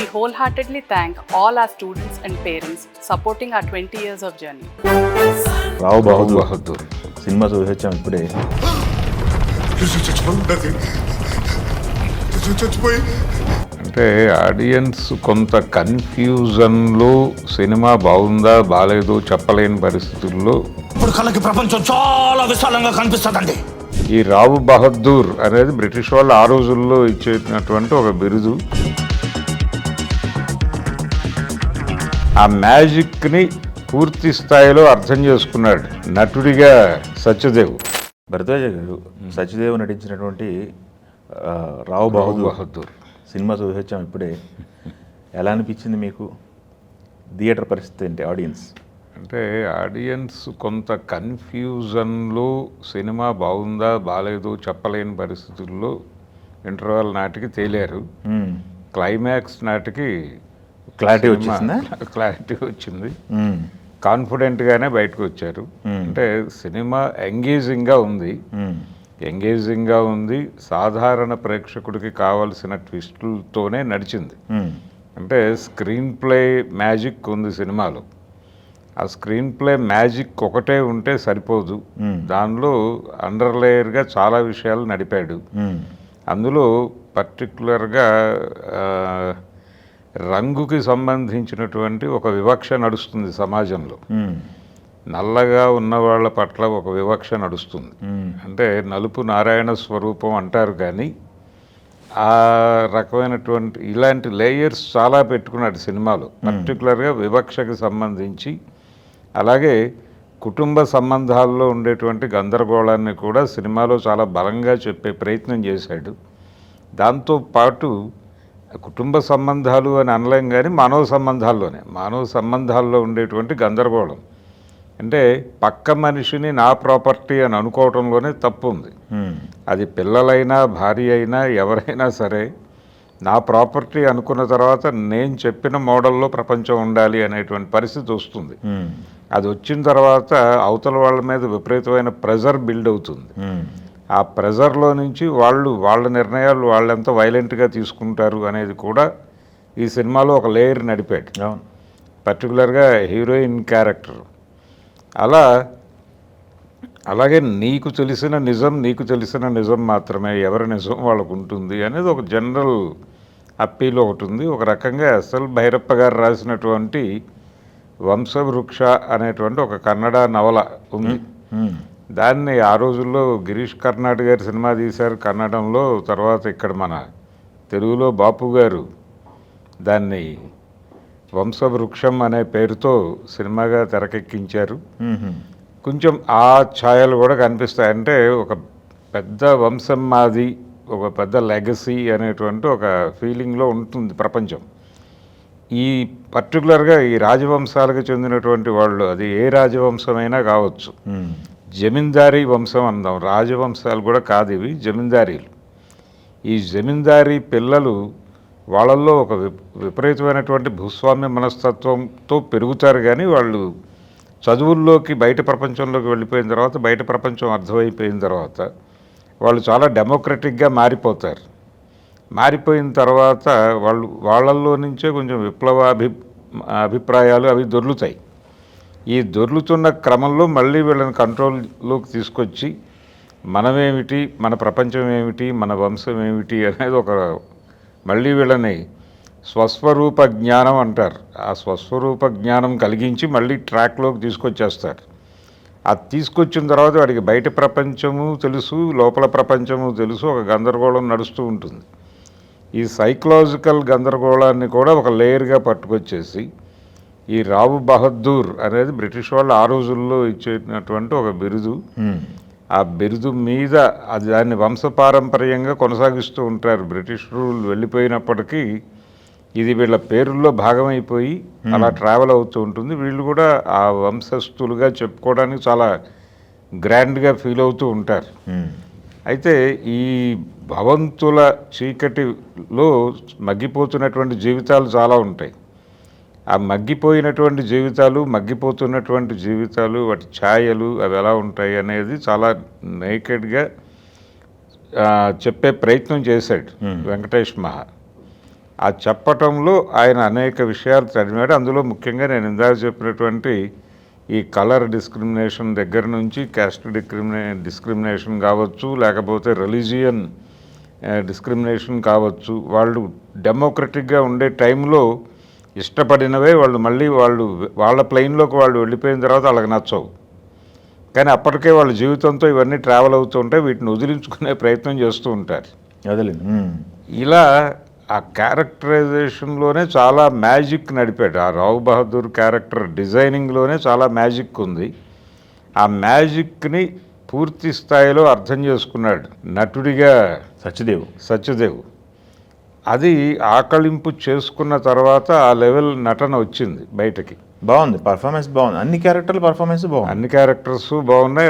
We wholeheartedly thank all our students and parents supporting our 20 years of journey. Rao Bahadur cinema చూసొచ్చాం ఇప్పుడే. అంటే audience కొంత కన్ఫ్యూజన్లో సినిమా బాగుందా బాగాలేదో చెప్పలేని పరిస్థితుల్లో ఇప్పుడు కళ్ళకి ప్రపంచం చాలా విశాలంగా కనిపిస్తుందండి. ఈ రావు బహదూర్ అనేది బ్రిటిష్ వాళ్ళు ఆ రోజుల్లో ఇచ్చేటటువంటి ఒక బిరుదు. ఆ మ్యాజిక్ని పూర్తి స్థాయిలో అర్థం చేసుకున్నాడు నటుడిగా సత్యదేవ్. భరద్వాజ గారు సత్యదేవ్ నటించినటువంటి రావు బహదూర్ సినిమా చూసొచ్చాం ఇప్పుడే. ఎలా అనిపించింది మీకు? థియేటర్ పరిస్థితి ఏంటి? ఆడియన్స్ అంటే ఆడియన్స్ కొంత కన్ఫ్యూజన్లో సినిమా బాగుందా బాగాలేదో చెప్పలేని పరిస్థితుల్లో ఇంటర్వెల్ నాటికి తేలారు. క్లైమాక్స్ నాటికి క్లారిటీ వచ్చింది. కాన్ఫిడెంట్గానే బయటకు వచ్చారు. అంటే సినిమా ఎంగేజింగ్గా ఉంది. సాధారణ ప్రేక్షకుడికి కావలసిన ట్విస్టులతోనే నడిచింది. అంటే స్క్రీన్ ప్లే మ్యాజిక్ ఉంది సినిమాలో. ఆ స్క్రీన్ ప్లే మ్యాజిక్ ఒకటే ఉంటే సరిపోదు, దానిలో అండర్లేయర్గా చాలా విషయాలు నడిపాడు. అందులో పర్టికులర్గా రంగుకి సంబంధించినటువంటి ఒక వివక్ష నడుస్తుంది సమాజంలో. నల్లగా ఉన్న వాళ్ళ పట్ల ఒక వివక్ష నడుస్తుంది. అంటే నలుపు నారాయణ స్వరూపం అంటారు, కానీ ఆ రకమైనటువంటి ఇలాంటి లేయర్స్ చాలా పెట్టుకున్నాడు సినిమాలో. పర్టికులర్గా వివక్షకి సంబంధించి, అలాగే కుటుంబ సంబంధాల్లో ఉండేటువంటి గందరగోళాన్ని కూడా సినిమాలో చాలా బలంగా చెప్పే ప్రయత్నం చేశాడు. దాంతోపాటు కుటుంబ సంబంధాలు అని అనలేం, కానీ మానవ సంబంధాల్లో ఉండేటువంటి గందరగోళం. అంటే పక్క మనిషిని నా ప్రాపర్టీ అని అనుకోవడంలోనే తప్పు ఉంది. అది పిల్లలైనా భార్య అయినా ఎవరైనా సరే నా ప్రాపర్టీ అనుకున్న తర్వాత నేను చెప్పిన మోడల్లో ప్రపంచం ఉండాలి అనేటువంటి పరిస్థితి వస్తుంది. అది వచ్చిన తర్వాత అవతల వాళ్ళ మీద విపరీతమైన ప్రెజర్ బిల్డ్ అవుతుంది. ఆ ప్రెజర్లో నుంచి వాళ్ళ నిర్ణయాలు వాళ్ళు ఎంత వైలెంట్గా తీసుకుంటారు అనేది కూడా ఈ సినిమాలో ఒక లేయర్ నడిపాడు. పర్టికులర్గా హీరోయిన్ క్యారెక్టర్. అలాగే నీకు తెలిసిన నిజం మాత్రమే, ఎవరి నిజం వాళ్ళకు ఉంటుంది అనేది ఒక జనరల్ అప్పీల్ ఒకటి ఉంది. ఒక రకంగా ఎస్ఎల్ భైరప్ప గారు రాసినటువంటి వంశవృక్ష అనేటువంటి ఒక కన్నడ నవల ఉంది. దాన్ని ఆ రోజుల్లో గిరీష్ కర్నాడ్ గారు సినిమా తీశారు కన్నడంలో. తర్వాత ఇక్కడ మన తెలుగులో బాపు గారు దాన్ని వంశవృక్షం అనే పేరుతో సినిమాగా తెరకెక్కించారు. కొంచెం ఆ ఛాయలు కూడా కనిపిస్తాయి. అంటే ఒక పెద్ద వంశం మాది, ఒక పెద్ద లెగసీ అనేటువంటి ఒక ఫీలింగ్లో ఉంటుంది ప్రపంచం. ఈ పర్టికులర్గా ఈ రాజవంశాలకు చెందినటువంటి వాళ్ళు, అది ఏ రాజవంశమైనా కావచ్చు, జమీందారీ వంశం అందాం, రాజవంశాలు కూడా కాదు ఇవి, జమీందారీలు. ఈ జమీందారీ పిల్లలు వాళ్ళల్లో ఒక విపరీతమైనటువంటి భూస్వామ్య మనస్తత్వంతో పెరుగుతారు, కానీ వాళ్ళు చదువుల్లోకి బయట ప్రపంచంలోకి వెళ్ళిపోయిన తర్వాత, బయట ప్రపంచం అర్థమైపోయిన తర్వాత వాళ్ళు చాలా డెమోక్రటిక్గా మారిపోతారు. మారిపోయిన తర్వాత వాళ్ళల్లో నుంచే కొంచెం అభిప్రాయాలు అవి దొర్లుతాయి. ఈ దొర్లుతున్న క్రమంలో మళ్ళీ వీళ్ళని కంట్రోల్లోకి తీసుకొచ్చి మనమేమిటి, మన ప్రపంచం ఏమిటి, మన వంశం ఏమిటి అనేది ఒక మళ్ళీ వీళ్ళని స్వస్వరూప జ్ఞానం అంటారు. ఆ స్వస్వరూప జ్ఞానం కలిగించి మళ్ళీ ట్రాక్లోకి తీసుకొచ్చేస్తారు. అది తీసుకొచ్చిన తర్వాత వాడికి బయట ప్రపంచము తెలుసు, లోపల ప్రపంచము తెలుసు, ఒక గందరగోళం నడుస్తూ ఉంటుంది. ఈ సైకలాజికల్ గందరగోళాన్ని కూడా ఒక లేయర్గా పట్టుకొచ్చేసి ఈ రావు బహదూర్ అనేది బ్రిటిష్ వాళ్ళు ఆ రోజుల్లో ఇచ్చేటటువంటి ఒక బిరుదు. ఆ బిరుదు మీద అది దాన్ని వంశపారంపర్యంగా కొనసాగిస్తూ ఉంటారు. బ్రిటిష్ రూల్ వెళ్ళిపోయినప్పటికీ ఇది వీళ్ళ పేరుల్లో భాగమైపోయి అలా ట్రావెల్ అవుతూ ఉంటుంది. వీళ్ళు కూడా ఆ వంశస్థులుగా చెప్పుకోవడానికి చాలా గ్రాండ్గా ఫీల్ అవుతూ ఉంటారు. అయితే ఈ భవంతుల చీకటిలో మగ్గిపోతున్నటువంటి జీవితాలు చాలా ఉంటాయి. ఆ మగ్గిపోయినటువంటి మగ్గిపోతున్నటువంటి జీవితాలు, వాటి ఛాయలు అవి ఎలా ఉంటాయి అనేది చాలా నేకెడ్గా చెప్పే ప్రయత్నం చేశాడు వెంకటేష్ మహా. ఆ చెప్పటంలో ఆయన అనేక విషయాలు చదివాడు. అందులో ముఖ్యంగా నేను ఇందాక చెప్పినటువంటి ఈ కలర్ డిస్క్రిమినేషన్ దగ్గర నుంచి క్యాస్ట్ డిస్క్రిమినేషన్ కావచ్చు, లేకపోతే రిలీజియన్ డిస్క్రిమినేషన్ కావచ్చు. వాళ్ళు డెమోక్రటిక్గా ఉండే టైంలో ఇష్టపడినవే వాళ్ళు మళ్ళీ వాళ్ళ ప్లెయిన్లోకి వాళ్ళు వెళ్ళిపోయిన తర్వాత వాళ్ళకి నచ్చవు. కానీ అప్పటికే వాళ్ళ జీవితంతో ఇవన్నీ ట్రావెల్ అవుతూ ఉంటాయి, వీటిని వదిలించుకునే ప్రయత్నం చేస్తూ ఉంటారు. ఇలా ఆ క్యారెక్టరైజేషన్లోనే చాలా మ్యాజిక్ నడిపాడు. ఆ రావు బహదూర్ క్యారెక్టర్ డిజైనింగ్లోనే చాలా మ్యాజిక్ ఉంది. ఆ మ్యాజిక్ని పూర్తి స్థాయిలో అర్థం చేసుకున్నాడు నటుడిగా సత్యదేవ్. అది ఆకళింపు చేసుకున్న తర్వాత ఆ లెవెల్ నటన వచ్చింది బయటకి. బాగుంది, పర్ఫార్మెన్స్ బాగుంది, అన్ని క్యారెక్టర్ల పర్ఫార్మెన్స్ బాగుంది, అన్ని క్యారెక్టర్స్ బాగున్నాయి.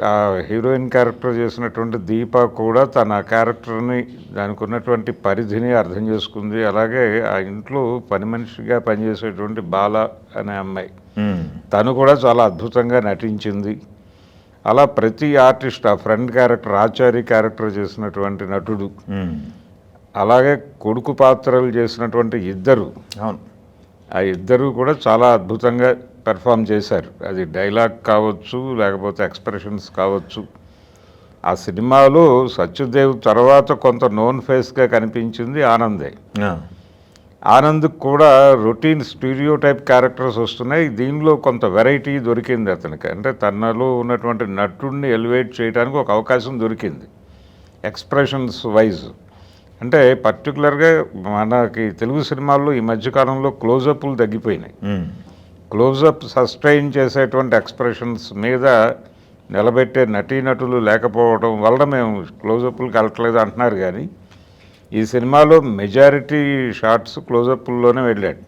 ఆ హీరోయిన్ క్యారెక్టర్ చేసినటువంటి దీప కూడా తన క్యారెక్టర్ని, దానికి ఉన్నటువంటి పరిధిని అర్థం చేసుకుంది. అలాగే ఆ ఇంట్లో పని మనిషిగా పనిచేసేటువంటి బాల అనే అమ్మాయి, తను కూడా చాలా అద్భుతంగా నటించింది. అలా ప్రతి ఆర్టిస్ట్, ఆ ఫ్రెండ్ క్యారెక్టర్, ఆచారి క్యారెక్టర్ చేసినటువంటి నటుడు, అలాగే కొడుకు పాత్రలు చేసినటువంటి ఇద్దరు, ఆ ఇద్దరు కూడా చాలా అద్భుతంగా పెర్ఫామ్ చేశారు. అది డైలాగ్ కావచ్చు, లేకపోతే ఎక్స్ప్రెషన్స్ కావచ్చు. ఆ సినిమాలో సత్యదేవ్ తర్వాత కొంత నోన్ ఫేస్గా కనిపించింది ఆనందే. ఆనంద్ కూడా రొటీన్ స్టీరియో టైప్ క్యారెక్టర్స్ వస్తున్నాయి, దీనిలో కొంత వెరైటీ దొరికింది అతనికి. అంటే తనలో ఉన్నటువంటి నటుడిని ఎలివేట్ చేయడానికి ఒక అవకాశం దొరికింది ఎక్స్ప్రెషన్స్ వైజ్. అంటే పర్టికులర్గా మనకి తెలుగు సినిమాల్లో ఈ మధ్యకాలంలో క్లోజప్లు తగ్గిపోయినాయి. క్లోజప్ సస్టైన్ చేసేటువంటి ఎక్స్ప్రెషన్స్ మీద నిలబెట్టే నటీనటులు లేకపోవడం వలన మేము క్లోజప్లకు వెళ్ళట్లేదు అంటున్నారు. కానీ ఈ సినిమాలో మెజారిటీ షాట్స్ క్లోజప్ల్లోనే వెళ్ళాడు.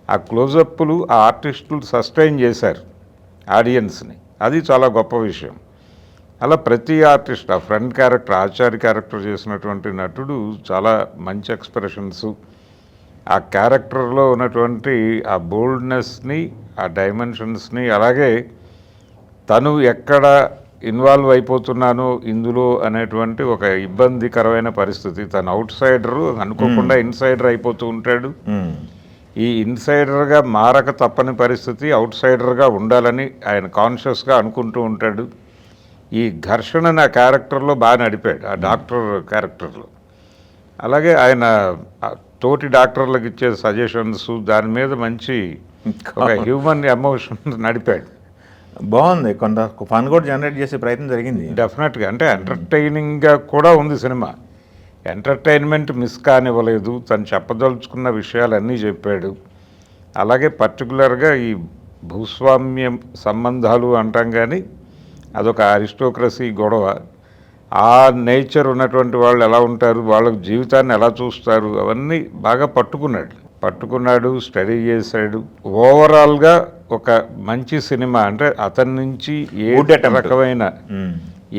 ఆ క్లోజప్లు ఆ ఆర్టిస్టులు సస్టైన్ చేశారు ఆడియన్స్ని, అది చాలా గొప్ప విషయం. అలా ప్రతి ఆర్టిస్ట్, ఆ ఫ్రెండ్ క్యారెక్టర్, ఆచార్య క్యారెక్టర్ చేసినటువంటి నటుడు చాలా మంచి ఎక్స్ప్రెషన్స్, ఆ క్యారెక్టర్లో ఉన్నటువంటి ఆ బోల్డ్నెస్ని, ఆ డైమెన్షన్స్ని, అలాగే తను ఎక్కడ ఇన్వాల్వ్ అయిపోతున్నాను ఇందులో అనేటువంటి ఒక ఇబ్బందికరమైన పరిస్థితి. తను అవుట్ సైడరు అనుకోకుండా ఇన్సైడర్ అయిపోతూ ఉంటాడు. ఈ ఇన్సైడర్గా మారక తప్పని పరిస్థితి, అవుట్ సైడర్గా ఉండాలని ఆయన కాన్షియస్గా అనుకుంటూ ఉంటాడు. ఈ ఘర్షణ నా క్యారెక్టర్లో బాగా నడిపాడు, ఆ డాక్టర్ క్యారెక్టర్లో. అలాగే ఆయన తోటి డాక్టర్లకు ఇచ్చే సజెషన్స్, దాని మీద మంచి ఒక హ్యూమన్ ఎమోషన్ నడిపాడు. బాగుంది, కొంత ఫన్ కూడా జనరేట్ చేసే ప్రయత్నం జరిగింది. డెఫినెట్గా, అంటే ఎంటర్టైనింగ్గా కూడా ఉంది సినిమా. ఎంటర్టైన్మెంట్ మిస్ కానివ్వలేదు, తను చెప్పదలుచుకున్న విషయాలన్నీ చెప్పాడు. అలాగే పర్టికులర్గా ఈ భూస్వామ్యం సంబంధాలు అంటాం, కానీ అదొక అరిస్టోక్రసీ గొడవ. ఆ నేచర్ ఉన్నటువంటి వాళ్ళు ఎలా ఉంటారు, వాళ్ళ జీవితాన్ని ఎలా చూస్తారు, అవన్నీ బాగా పట్టుకున్నాడు, స్టడీ చేశాడు. ఓవరాల్గా ఒక మంచి సినిమా. అంటే అతని నుంచి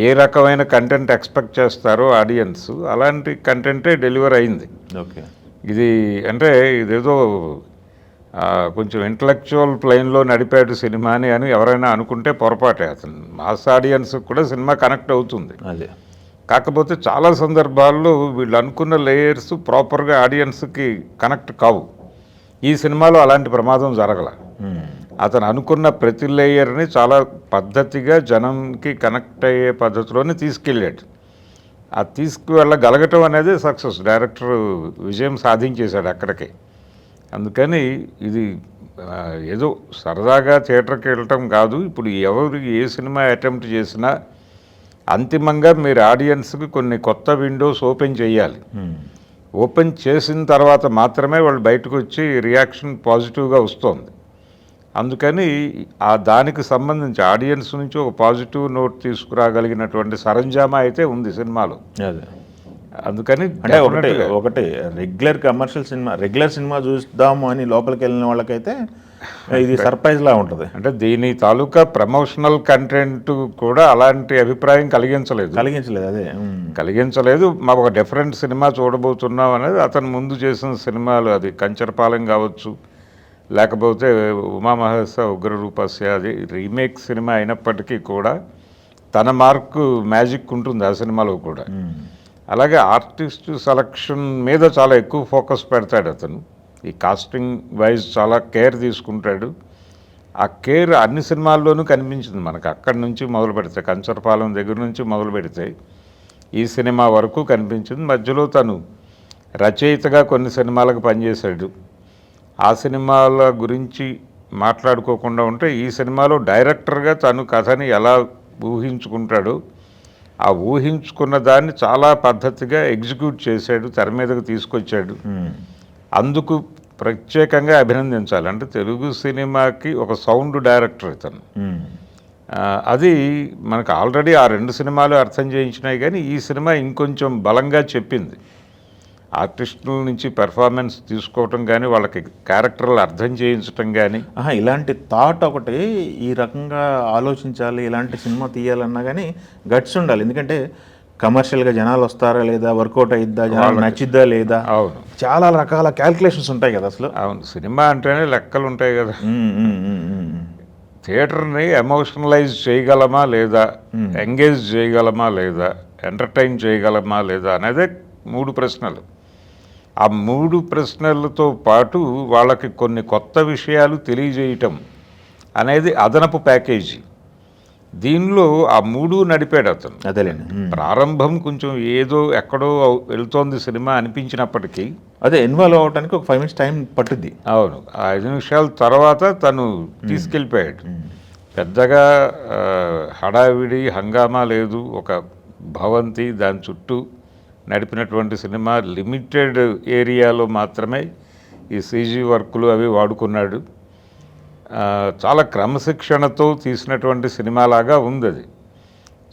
ఏ రకమైన కంటెంట్ ఎక్స్పెక్ట్ చేస్తారో ఆడియన్స్, అలాంటి కంటెంటే డెలివర్ అయింది. ఇది అంటే ఇదేదో కొంచెం ఇంటలెక్చువల్ ప్లెయిన్లో నడిపాడు సినిమాని అని ఎవరైనా అనుకుంటే పొరపాటే. అతను మాస్ ఆడియన్స్ కూడా సినిమా కనెక్ట్ అవుతుంది. అదే, కాకపోతే చాలా సందర్భాల్లో వీళ్ళు అనుకున్న లేయర్స్ ప్రాపర్గా ఆడియన్స్కి కనెక్ట్ కావు. ఈ సినిమాలో అలాంటి ప్రమాదం జరగల. అతను అనుకున్న ప్రతి లేయర్ని చాలా పద్ధతిగా జనంకి కనెక్ట్ అయ్యే పద్ధతిలోనే తీసుకెళ్ళాడు. ఆ తీసుకువెళ్ళగలగటం అనేది సక్సెస్. డైరెక్టర్ విజయం సాధించేశాడు అక్కడికే. అందుకని ఇది ఏదో సరదాగా థియేటర్కి వెళ్ళటం కాదు. ఇప్పుడు ఎవరు ఏ సినిమా అటెంప్ట్ చేసినా అంతిమంగా మీరు ఆడియన్స్కి కొన్ని కొత్త విండోస్ ఓపెన్ చేయాలి. ఓపెన్ చేసిన తర్వాత మాత్రమే వాళ్ళు బయటకు వచ్చి రియాక్షన్ పాజిటివ్గా వస్తుంది. అందుకని దానికి సంబంధించి ఆడియన్స్ నుంచి ఒక పాజిటివ్ నోట్ తీసుకురాగలిగినటువంటి సరంజామా అయితే ఉంది సినిమాలో. అందుకని అంటే ఒకటి రెగ్యులర్ సినిమా చూద్దాము అని లోపలికి వెళ్ళిన వాళ్ళకైతే ఇది సర్ప్రైజ్ లా ఉంటుంది. అంటే దీని తాలూకా ప్రమోషనల్ కంటెంట్ కూడా అలాంటి అభిప్రాయం కలిగించలేదు. మా ఒక డిఫరెంట్ సినిమా చూడబోతున్నాం అనేది అతను ముందు చేసిన సినిమాలు, అది కంచరపాలెం కావచ్చు, లేకపోతే ఉమామహేశ్వర ఉగ్రరూపస్య, అది రీమేక్ సినిమా అయినప్పటికీ కూడా తన మార్కు మ్యాజిక్ ఉంటుంది ఆ సినిమాలో కూడా. అలాగే ఆర్టిస్ట్ సెలక్షన్ మీద చాలా ఎక్కువ ఫోకస్ పెడతాడు అతను. ఈ కాస్టింగ్ వైజ్ చాలా కేర్ తీసుకుంటాడు. ఆ కేర్ అన్ని సినిమాల్లోనూ కనిపించింది మనకు. అక్కడి నుంచి మొదలు పెడితే కంచరపాలెం దగ్గర నుంచి మొదలు పెడితే ఈ సినిమా వరకు కనిపించింది. మధ్యలో తను రచయితగా కొన్ని సినిమాలకు పనిచేశాడు. ఆ సినిమాల గురించి మాట్లాడుకోకుండా ఉంటే ఈ సినిమాలో డైరెక్టర్గా తను కథని ఎలా ఊహించుకుంటాడో ఆ ఊహించుకున్న దాన్ని చాలా పద్ధతిగా ఎగ్జిక్యూట్ చేశాడు, తెర మీదకు తీసుకొచ్చాడు. అందుకు ప్రత్యేకంగా అభినందించాలి. అంటే తెలుగు సినిమాకి ఒక సౌండ్ డైరెక్టర్ ఇతను. అది మనకు ఆల్రెడీ ఆ 2 సినిమాలు అర్థం చేయించినాయి, కానీ ఈ సినిమా ఇంకొంచెం బలంగా చెప్పింది. ఆర్టిస్టుల నుంచి పెర్ఫార్మెన్స్ తీసుకోవటం కానీ, వాళ్ళకి క్యారెక్టర్లు అర్థం చేయించటం కానీ. ఇలాంటి థాట్ ఒకటి, ఈ రకంగా ఆలోచించాలి, ఇలాంటి సినిమా తీయాలన్నా కానీ గట్స్ ఉండాలి. ఎందుకంటే కమర్షియల్గా జనాలు వస్తారా లేదా, వర్కౌట్ అయిద్దా, జనాలు నచ్చిద్దా లేదా, అవును, చాలా రకాల క్యాల్కులేషన్స్ ఉంటాయి కదా అసలు. అవును, సినిమా అంటేనే లెక్కలు ఉంటాయి కదా. థియేటర్ని ఎమోషనలైజ్ చేయగలమా లేదా, ఎంగేజ్ చేయగలమా లేదా, ఎంటర్టైన్ చేయగలమా లేదా అనేదే 3 ప్రశ్నలు. ఆ 3 ప్రశ్నలతో పాటు వాళ్ళకి కొన్ని కొత్త విషయాలు తెలియజేయటం అనేది అదనపు ప్యాకేజీ. దీనిలో ఆ 3 నడిపాడు అతను. అదేలేండి. ప్రారంభం కొంచెం ఏదో ఎక్కడో వెళ్తోంది సినిమా అనిపించినప్పటికీ అదే ఇన్వాల్వ్ అవ్వడానికి ఒక 5 minutes టైం పట్టుద్ది. అవును, ఆ 5 నిమిషాల తర్వాత తను తీసుకెళ్ళిపోయాడు. పెద్దగా హడావిడి హంగామా లేదు. ఒక భవంతి, దాని చుట్టూ నడిపినటువంటి సినిమా. లిమిటెడ్ ఏరియాలో మాత్రమే ఈ సీజీ వర్కులు అవి వాడుకున్నాడు. చాలా క్రమశిక్షణతో తీసినటువంటి సినిమాలాగా ఉంది అది.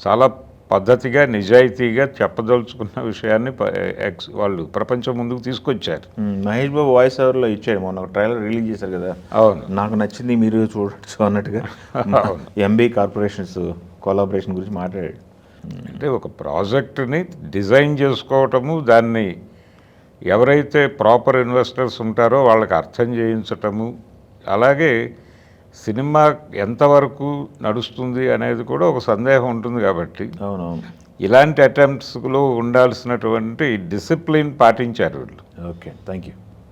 చాలా పద్ధతిగా, నిజాయితీగా చెప్పదలుచుకున్న విషయాన్ని వాళ్ళు ప్రపంచం ముందుకు తీసుకొచ్చారు. మహేష్ బాబు వాయిస్ ఓవర్లో ఇచ్చాడు, మొన్న ఒక ట్రైలర్ రిలీజ్ చేశారు కదా. అవును, నాకు నచ్చింది, మీరు చూడొచ్చు అన్నట్టుగా ఎంబీ కార్పొరేషన్స్ కొలాబరేషన్ గురించి మాట్లాడాడు. అంటే ఒక ప్రాజెక్ట్ని డిజైన్ చేసుకోవటము, దాన్ని ఎవరైతే ప్రాపర్ ఇన్వెస్టర్స్ ఉంటారో వాళ్ళకి అర్థం చేయించటము, అలాగే సినిమా ఎంతవరకు నడుస్తుంది అనేది కూడా ఒక సందేహం ఉంటుంది. కాబట్టి అవునవును, ఇలాంటి అటెంప్ట్స్లో ఉండాల్సినటువంటి డిసిప్లిన్ పాటించారు వీళ్ళు. Okay, thank you.